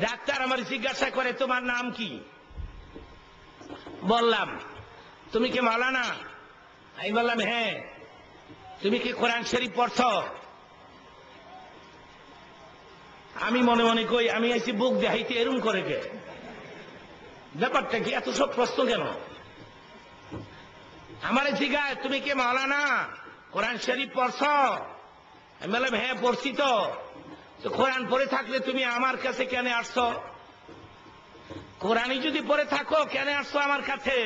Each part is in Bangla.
ডাক্তার আমার জিজ্ঞাসা করে তোমার নাম কি? বললাম তুমি কি মাওলানা? আমি বললাম হ্যাঁ। তুমি কি কোরআন শরীফ পড়ছ? আমি মনে মনে কই আমি আইছি বুক দেখাইতে এরম করে কে? ব্যাপারটা কি এত সব প্রশ্ন কেন? আমার জিজ্ঞাসা তুমি কি মাওলানা কোরআন শরীফ পড়ছ? আমি বললাম হ্যাঁ পড়ছি। তো কোরআন পড়ে থাকলে তুমি আমার কাছে কেন আসছো? কোরআনই যদি পড়ে থাকো কেন আসছো আমার কাছে?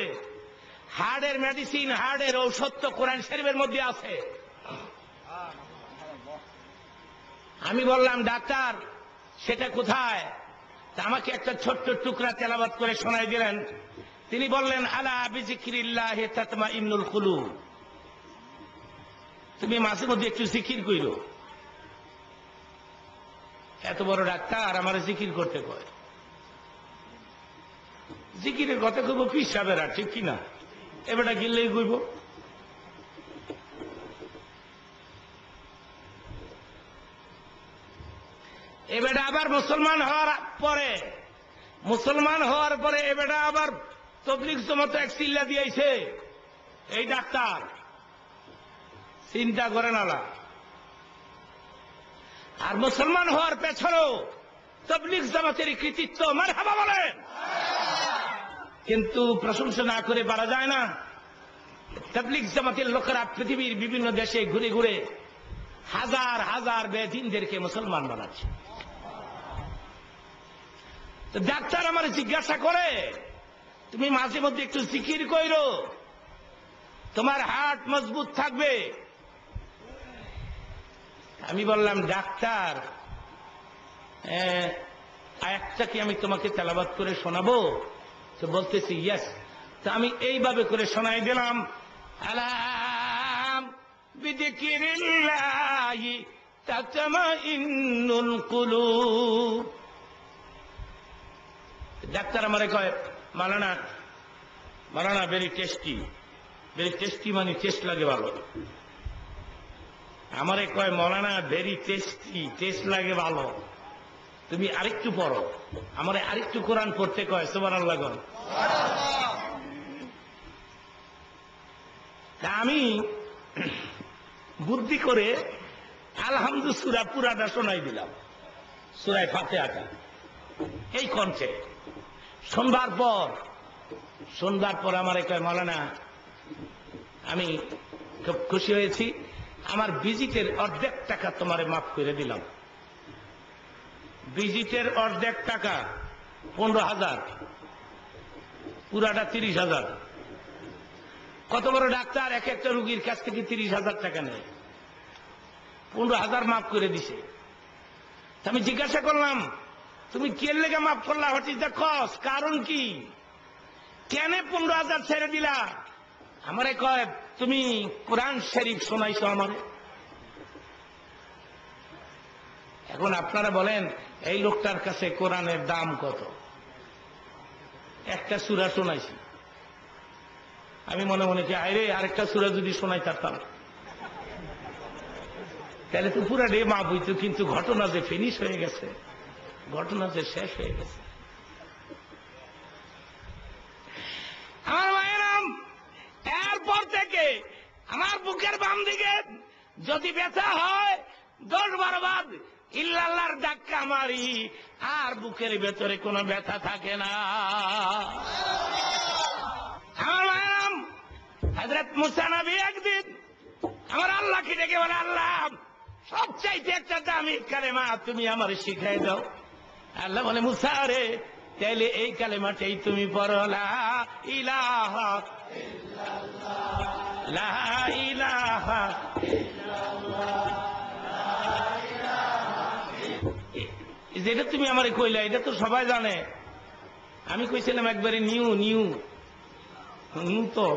হার্টের মেডিসিন, হার্টের ঔষধ তো কোরআন শরীফের মধ্যে আছে। আমি বললাম ডাক্তার সেটা কোথায়? আমাকে একটা ছোট্ট টুকরা তেলাওয়াত করে শোনাই দিলেন। তিনি বললেন আলা বিযিকরিল্লাহি তাতমাইন্নুল কুলুব। তুমি মাঝে মধ্যে একটু জিকির কইরো। এত বড় ডাক্তার আমার জিকির করতে কয়। জিকিরের কথা কইব পীর সাহেবেরা, ঠিক কিনা? এবারটা গিললেই কইব। এবারে আবার মুসলমান হওয়ার পরে এবারে আবার তবলিগ জমাত এক চিল্লা দিয়েছে এই ডাক্তার। চিন্তা করে নালা। আর মুসলমান হওয়ার পেছনেও তবলিগ জামাতের কৃতিত্ব, মারহাবা বলেন। কিন্তু প্রশংসা না করে পারা যায় না। তবলিগ জামাতের লোকেরা পৃথিবীর বিভিন্ন দেশে ঘুরে ঘুরে হাজার হাজার বেদিনদেরকে মুসলমান বানাচ্ছে। তো ডাক্তার আমার জিজ্ঞাসা করে তুমি মাঝে মধ্যে একটু জিকির কইরো, তোমার হার্ট মজবুত থাকবে। আমি বললাম ডাক্তার আয়াতটা কি আমি তোমাকে তেলাওয়াত করে শোনাবো? তো বলতেছি ইয়েস। তো আমি এইভাবে করে শোনাই দিলাম আলাম বিযিকরিল্লাহি তাতমাইন্নুল কুলুব। ডাক্তার আমারে কয় মাওলানা ভেরি টেস্টি মানে টেস্ট লাগে ভালো। আমারে কয় মাওলানা ভেরি টেস্ট লাগে ভালো, তুমি আরেকটু পড়ো। আমারে আরেকটু কোরআন পড়তে কয়। সুবহানাল্লাহ। আমি বুদ্ধি করে আলহামদুলিল্লাহ সূরা পুরাটা শোনাই দিলাম, সূরা ফাতিহাটা এই কণ্ঠে। শোনবার পর আমার কয় মাওলানা আমি খুব খুশি হয়েছি, আমার ভিজিটের অর্ধেক টাকা তোমারে মাফ করে দিলাম। ভিজিটের অর্ধেক টাকা 15,000, পুরাটা 30,000। কত বড় ডাক্তার, এক একটা রুগীর কাছ থেকে 30,000 টাকা নেয়। 15,000 মাফ করে দিছে। আমি জিজ্ঞাসা করলাম তুমি কে লেগে মাফ করলা? What is the cause? কারণ কি? কেন 15,000 ছেড়ে দিলা? আমারে কয় তুমি কোরআন শরীফ শোনাইছো আমারে। এখন আপনারা বলেন এই লোকটার কাছে কোরআনের দাম কত? একটা সূরা শোনাইছি। আমি মনে মনে কি আরে আরেকটা সূরা যদি শোনাই পারতাম তাহলে তো পুরা ডে মাপ হইতো। কিন্তু ঘটনা যে ফিনিশ হয়ে গেছে, ঘটনা যে শেষ হয়ে গেছে। আমার মায়েরাম, এরপর থেকে আমার বুকের বাম দিকে যদি ব্যথা হয় 10-12 বার ইল্লাল্লাহর ধাক্কা মারি, আর বুকের ভেতরে কোনো ব্যথা থাকে না। আমার মায়েরাম, হযরত মুসা নবী একদিন আমার আল্লাহকে ডেকে বলে আল্লাহ সবচাইতে একটা দামি কালেমা তুমি আমার শিখাই দাও। আল্লাহ বলে মুসা রে তাইলে এই কালেমাটাই তুমি পড়ো, লা ইলাহা ইল্লাল্লাহ, লা ইলাহা ইল্লাল্লাহ, লা ইলাহা ইল্লাল্লাহ। যেটা তুমি আমারে কইলা এটা তো সবাই জানে। আমি কইছিলাম একবারে নিউ তো।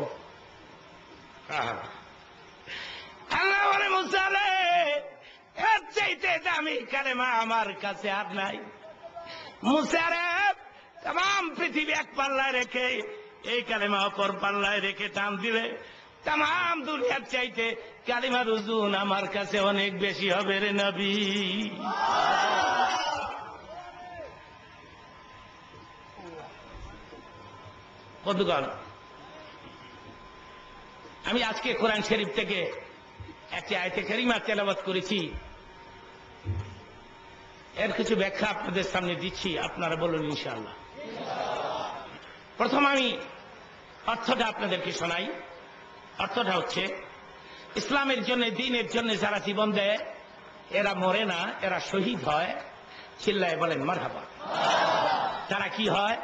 আল্লাহ বলে মুসা রে এর চাইতে দামি কালেমা আমার কাছে আর নাই। মুসা রে তাম পৃথিবী এক পাল্লায় রেখে এই কালেমা অপর পাল্লায় রেখে টান দিলে তাম দুনিয়ার চাইতে কালিমার ওজন আমার কাছে অনেক বেশি হবে রে নবী। বন্ধুগণ, আমি আজকে কোরআন শরীফ থেকে একটি আয়াতে কারিমা তেলাওয়াত করেছি। এর কিছু ব্যাখ্যা আপনাদের সামনে দিচ্ছি, আপনারা বলুন ইনশাআল্লাহ। প্রথম আমি অর্থটা আপনাদেরকে শোনাই। অর্থটা হচ্ছে, ইসলামের জন্য, দ্বীনের জন্য যারা জীবন দেয় এরা মরে না, এরা শহীদ হয়। চিল্লায় বলেন মারহাবা। তারা কি হয়?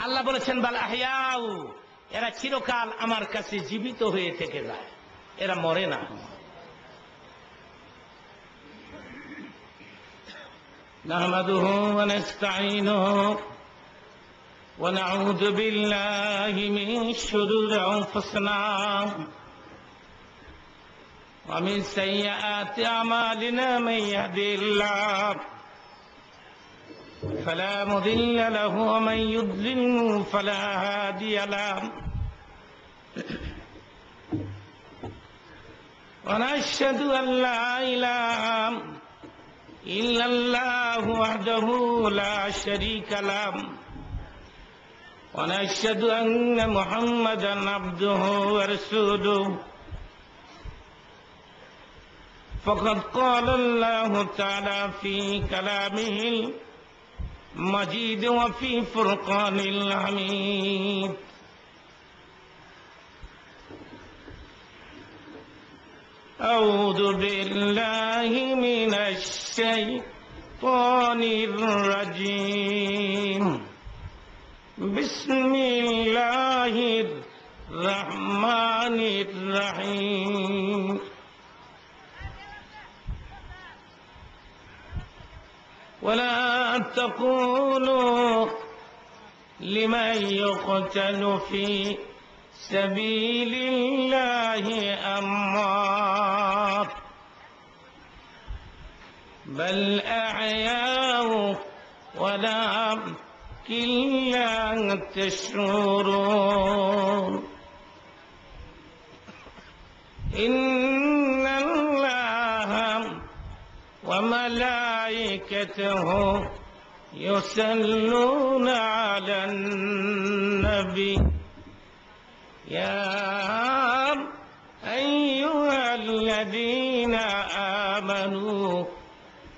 আল্লাহ বলেছেন বাল আহইয়াউ, এরা চিরকাল আমার কাছে জীবিত হয়ে থেকে যায়, এরা মরে না। নাহমাদুহু ওয়া নাস্তাঈনুহু ওয়া নাউযু বিল্লাহি মিন শুরুরি আনফুসিনা ওয়া মিন সাইয়্যাতি আমালিনা মান ইয়াহদিহিল্লাহু فلا مضل له ومن يضلل فلا هادي له ونشهد أن لا إله إلا الله وحده لا شريك له ونشهد أن محمدا عبده ورسوله فقد قال الله تعالى في كلامه مجيد وفي فرقان الحميد أعوذ بالله من الشيطان الرجيم بسم الله الرحمن الرحيم ولا تقولوا لمن يقتل في سبيل الله أموات بل أحياء ولكن لا تشعرون إن الله وملائكته يصلون على النبي يا أيها الذين آمنوا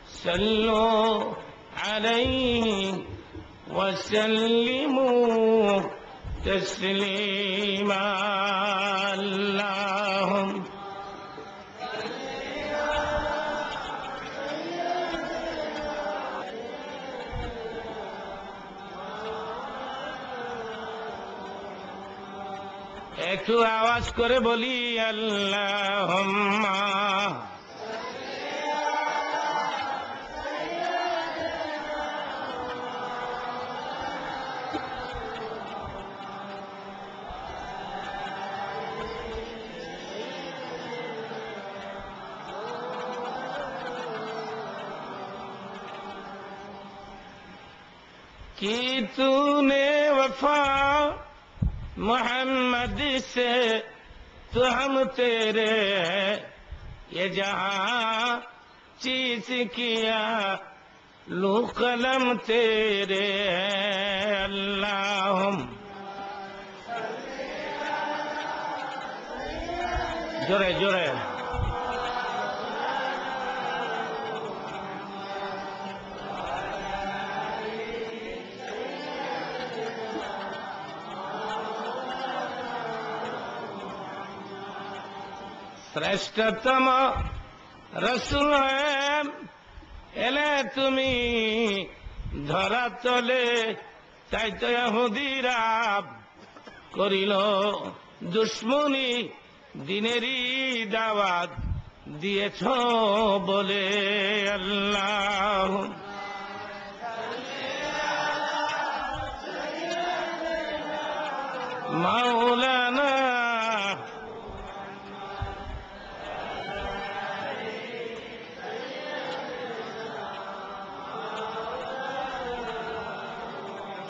صلوا عليه وسلموا تسليما اللهم একটু আওয়াজ করে বলি আল্লাহুম্মা। কি তূনে वफा मोहम्मद से तो हम तेरे ये जहां चीज किया लू कलम तेरे अल्लाहुम जोरे जोरे শ্রেষ্ঠতম রসুল এলে তুমি ধরা তলে, তাই তো ইহুদিরা করিল দুশ্মনী, দিনেরই দাওয়াত দিয়েছ বলে আল্লাহ। মাওলা